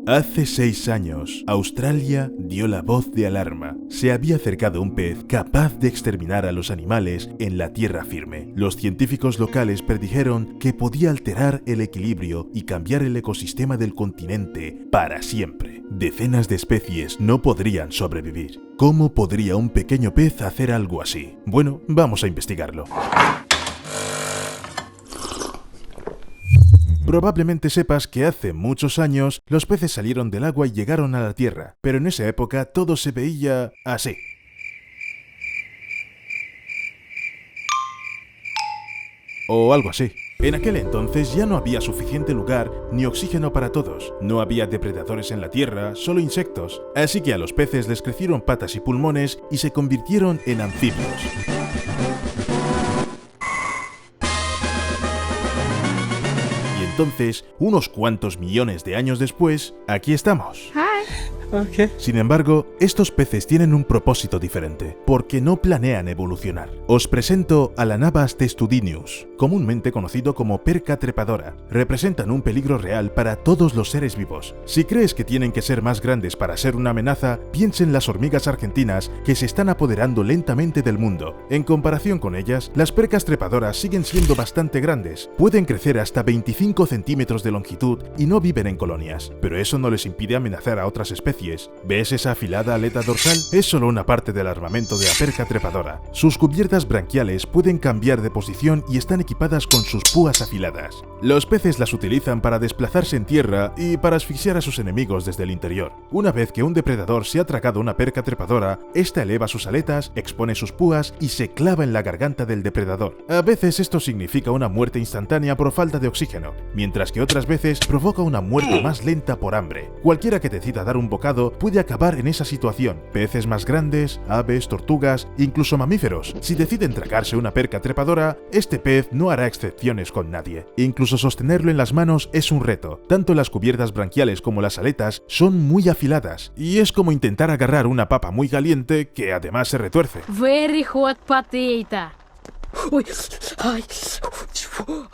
Hace 6 años, Australia dio la voz de alarma. Se había acercado un pez capaz de exterminar a los animales en la tierra firme. Los científicos locales predijeron que podía alterar el equilibrio y cambiar el ecosistema del continente para siempre. Decenas de especies no podrían sobrevivir. ¿Cómo podría un pequeño pez hacer algo así? Bueno, vamos a investigarlo. Probablemente sepas que hace muchos años los peces salieron del agua y llegaron a la tierra, pero en esa época todo se veía así. O algo así. En aquel entonces ya no había suficiente lugar ni oxígeno para todos. No había depredadores en la tierra, solo insectos. Así que a los peces les crecieron patas y pulmones y se convirtieron en anfibios. Entonces, unos cuantos millones de años después, aquí estamos. Okay. Sin embargo, estos peces tienen un propósito diferente, porque no planean evolucionar. Os presento a la Navas testudinius, comúnmente conocido como perca trepadora. Representan un peligro real para todos los seres vivos. Si crees que tienen que ser más grandes para ser una amenaza, piensa en las hormigas argentinas que se están apoderando lentamente del mundo. En comparación con ellas, las percas trepadoras siguen siendo bastante grandes. Pueden crecer hasta 25 centímetros de longitud y no viven en colonias, pero eso no les impide amenazar a otras especies. ¿Ves esa afilada aleta dorsal? Es solo una parte del armamento de la perca trepadora. Sus cubiertas branquiales pueden cambiar de posición y están equipadas con sus púas afiladas. Los peces las utilizan para desplazarse en tierra y para asfixiar a sus enemigos desde el interior. Una vez que un depredador se ha tragado una perca trepadora, esta eleva sus aletas, expone sus púas y se clava en la garganta del depredador. A veces esto significa una muerte instantánea por falta de oxígeno, mientras que otras veces provoca una muerte más lenta por hambre. Cualquiera que decida dar un bocado puede acabar en esa situación. Peces más grandes, aves, tortugas, incluso mamíferos. Si deciden tragarse una perca trepadora, este pez no hará excepciones con nadie. Incluso sostenerlo en las manos es un reto. Tanto las cubiertas branquiales como las aletas son muy afiladas, y es como intentar agarrar una papa muy caliente que además se retuerce. Very hot potato. Uy, ay.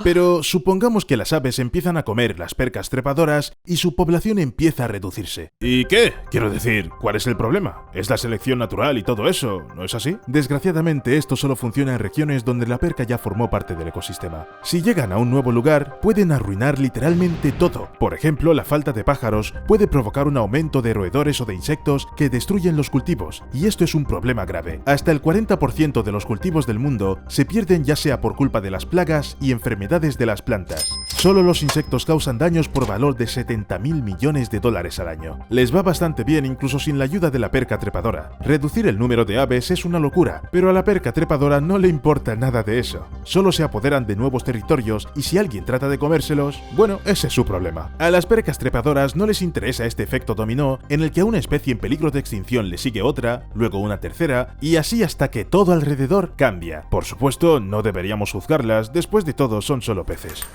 Pero supongamos que las aves empiezan a comer las percas trepadoras y su población empieza a reducirse. ¿Y qué? Quiero decir, ¿cuál es el problema? Es la selección natural y todo eso, ¿no es así? Desgraciadamente esto solo funciona en regiones donde la perca ya formó parte del ecosistema. Si llegan a un nuevo lugar, pueden arruinar literalmente todo. Por ejemplo, la falta de pájaros puede provocar un aumento de roedores o de insectos que destruyen los cultivos, y esto es un problema grave. Hasta el 40% de los cultivos del mundo se pierden ya sea por culpa de las plagas y enfermedades de las plantas. Solo los insectos causan daños por valor de 70.000 millones de dólares al año. Les va bastante bien incluso sin la ayuda de la perca trepadora. Reducir el número de aves es una locura, pero a la perca trepadora no le importa nada de eso. Solo se apoderan de nuevos territorios y si alguien trata de comérselos, bueno, ese es su problema. A las percas trepadoras no les interesa este efecto dominó en el que a una especie en peligro de extinción le sigue otra, luego una tercera, y así hasta que todo alrededor cambia. Por supuesto, no deberíamos juzgarlas, después de todo son solo peces.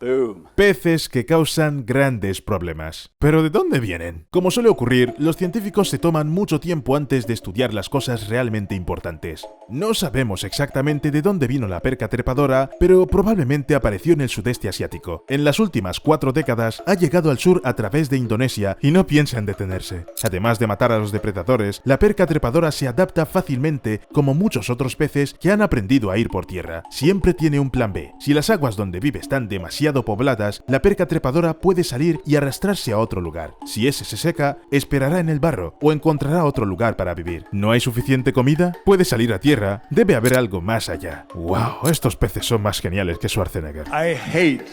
Boom. Peces que causan grandes problemas. ¿Pero de dónde vienen? Como suele ocurrir, los científicos se toman mucho tiempo antes de estudiar las cosas realmente importantes. No sabemos exactamente de dónde vino la perca trepadora, pero probablemente apareció en el sudeste asiático. En las últimas 4 décadas ha llegado al sur a través de Indonesia y no piensa en detenerse. Además de matar a los depredadores, la perca trepadora se adapta fácilmente como muchos otros peces que han aprendido a ir por tierra. Siempre tiene un plan B. Si las aguas donde vive están demasiado pobladas, la perca trepadora puede salir y arrastrarse a otro lugar. Si ese se seca, esperará en el barro o encontrará otro lugar para vivir. ¿No hay suficiente comida? Puede salir a tierra. Debe haber algo más allá. ¡Wow! Estos peces son más geniales que Schwarzenegger. I hate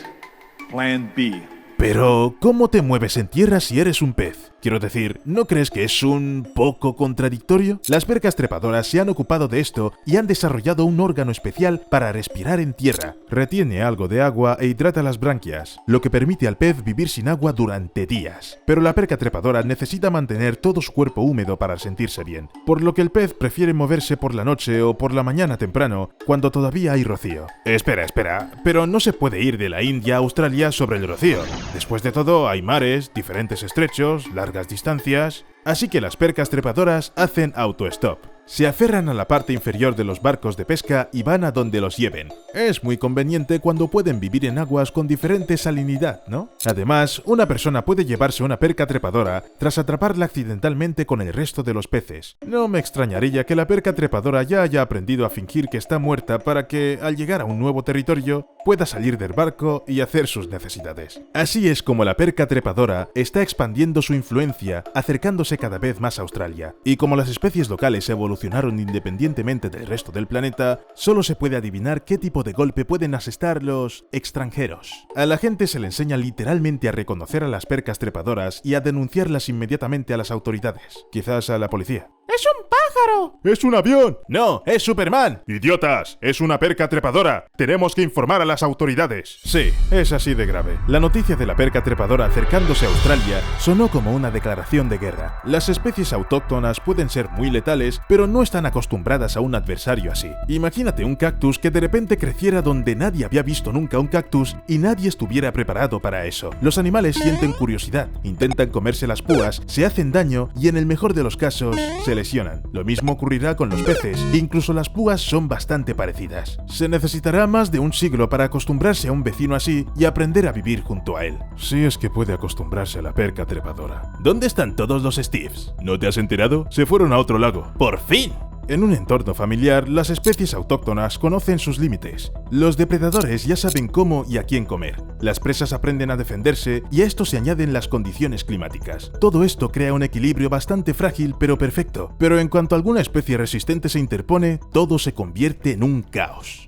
Plan B. Pero, ¿cómo te mueves en tierra si eres un pez? Quiero decir, ¿no crees que es un poco contradictorio? Las percas trepadoras se han ocupado de esto y han desarrollado un órgano especial para respirar en tierra. Retiene algo de agua e hidrata las branquias, lo que permite al pez vivir sin agua durante días. Pero la perca trepadora necesita mantener todo su cuerpo húmedo para sentirse bien, por lo que el pez prefiere moverse por la noche o por la mañana temprano, cuando todavía hay rocío. Espera, pero no se puede ir de la India a Australia sobre el rocío. Después de todo, hay mares, diferentes estrechos, largas distancias, así que las percas trepadoras hacen auto-stop. Se aferran a la parte inferior de los barcos de pesca y van a donde los lleven. Es muy conveniente cuando pueden vivir en aguas con diferente salinidad, ¿no? Además, una persona puede llevarse una perca trepadora tras atraparla accidentalmente con el resto de los peces. No me extrañaría que la perca trepadora ya haya aprendido a fingir que está muerta para que, al llegar a un nuevo territorio, pueda salir del barco y hacer sus necesidades. Así es como la perca trepadora está expandiendo su influencia, acercándose cada vez más a Australia. Y como las especies locales evolucionaron independientemente del resto del planeta, solo se puede adivinar qué tipo de golpe pueden asestar los extranjeros. A la gente se le enseña literalmente a reconocer a las percas trepadoras y a denunciarlas inmediatamente a las autoridades, quizás a la policía. ¡Es un pájaro! ¡Es un avión! ¡No! ¡Es Superman! ¡Idiotas! ¡Es una perca trepadora! ¡Tenemos que informar a las autoridades! Sí, es así de grave. La noticia de la perca trepadora acercándose a Australia sonó como una declaración de guerra. Las especies autóctonas pueden ser muy letales, pero no están acostumbradas a un adversario así. Imagínate un cactus que de repente creciera donde nadie había visto nunca un cactus y nadie estuviera preparado para eso. Los animales sienten curiosidad, intentan comerse las púas, se hacen daño y en el mejor de los casos se lesionan. Lo mismo ocurrirá con los peces, incluso las púas son bastante parecidas. Se necesitará más de un siglo para acostumbrarse a un vecino así y aprender a vivir junto a él. Si es que puede acostumbrarse a la perca trepadora. ¿Dónde están todos los Steves? ¿No te has enterado? Se fueron a otro lago. ¡Por fin! En un entorno familiar, las especies autóctonas conocen sus límites. Los depredadores ya saben cómo y a quién comer. Las presas aprenden a defenderse y a esto se añaden las condiciones climáticas. Todo esto crea un equilibrio bastante frágil pero perfecto. Pero en cuanto alguna especie resistente se interpone, todo se convierte en un caos.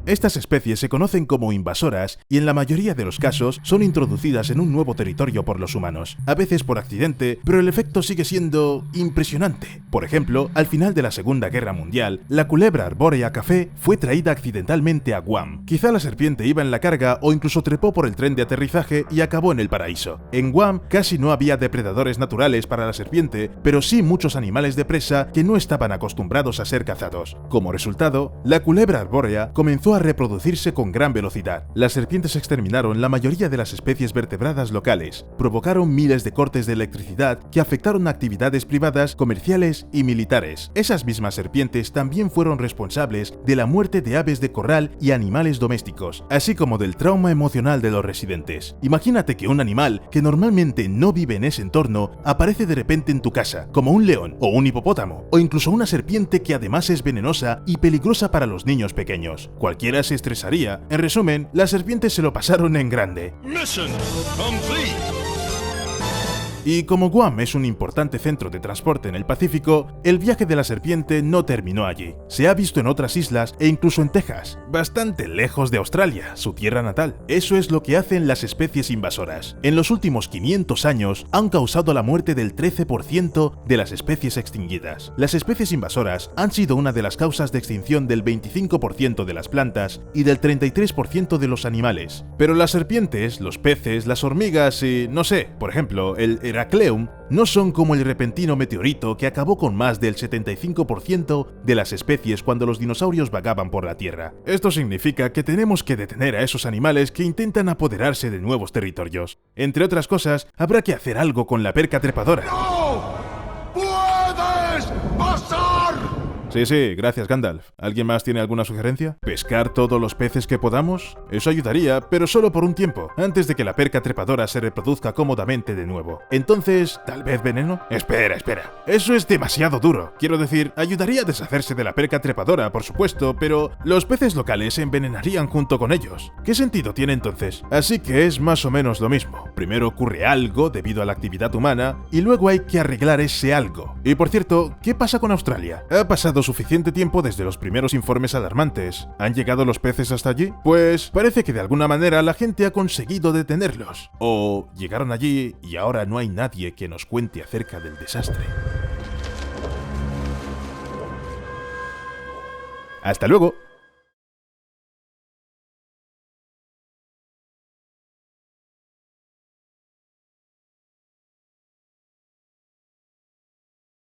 Estas especies se conocen como invasoras y en la mayoría de los casos son introducidas en un nuevo territorio por los humanos, a veces por accidente, pero el efecto sigue siendo impresionante. Por ejemplo, al final de la Segunda Guerra Mundial, la culebra arbórea café fue traída accidentalmente a Guam. Quizá la serpiente iba en la carga o incluso trepó por el tren de aterrizaje y acabó en el paraíso. En Guam casi no había depredadores naturales para la serpiente, pero sí muchos animales de presa que no estaban acostumbrados a ser cazados. Como resultado, la culebra arbórea comenzó a reproducirse con gran velocidad. Las serpientes exterminaron la mayoría de las especies vertebradas locales, provocaron miles de cortes de electricidad que afectaron actividades privadas, comerciales y militares. Esas mismas serpientes también fueron responsables de la muerte de aves de corral y animales domésticos, así como del trauma emocional de los residentes. Imagínate que un animal que normalmente no vive en ese entorno aparece de repente en tu casa, como un león o un hipopótamo, o incluso una serpiente que además es venenosa y peligrosa para los niños pequeños. Cualquiera se estresaría. En resumen, las serpientes se lo pasaron en grande. Mission complete. Y como Guam es un importante centro de transporte en el Pacífico, el viaje de la serpiente no terminó allí. Se ha visto en otras islas e incluso en Texas, bastante lejos de Australia, su tierra natal. Eso es lo que hacen las especies invasoras. En los últimos 500 años han causado la muerte del 13% de las especies extinguidas. Las especies invasoras han sido una de las causas de extinción del 25% de las plantas y del 33% de los animales. Pero las serpientes, los peces, las hormigas y, no sé, por ejemplo, el Heracleum, no son como el repentino meteorito que acabó con más del 75% de las especies cuando los dinosaurios vagaban por la Tierra. Esto significa que tenemos que detener a esos animales que intentan apoderarse de nuevos territorios. Entre otras cosas, habrá que hacer algo con la perca trepadora. ¡No puedes pasar! Sí, gracias Gandalf. ¿Alguien más tiene alguna sugerencia? ¿Pescar todos los peces que podamos? Eso ayudaría, pero solo por un tiempo, antes de que la perca trepadora se reproduzca cómodamente de nuevo. Entonces, ¿tal vez veneno? Espera. Eso es demasiado duro. Quiero decir, ayudaría a deshacerse de la perca trepadora, por supuesto, pero los peces locales se envenenarían junto con ellos. ¿Qué sentido tiene entonces? Así que es más o menos lo mismo. Primero ocurre algo debido a la actividad humana, y luego hay que arreglar ese algo. Y por cierto, ¿qué pasa con Australia? ¿Ha pasado suficiente tiempo desde los primeros informes alarmantes? ¿Han llegado los peces hasta allí? Pues parece que de alguna manera la gente ha conseguido detenerlos. O llegaron allí y ahora no hay nadie que nos cuente acerca del desastre. ¡Hasta luego!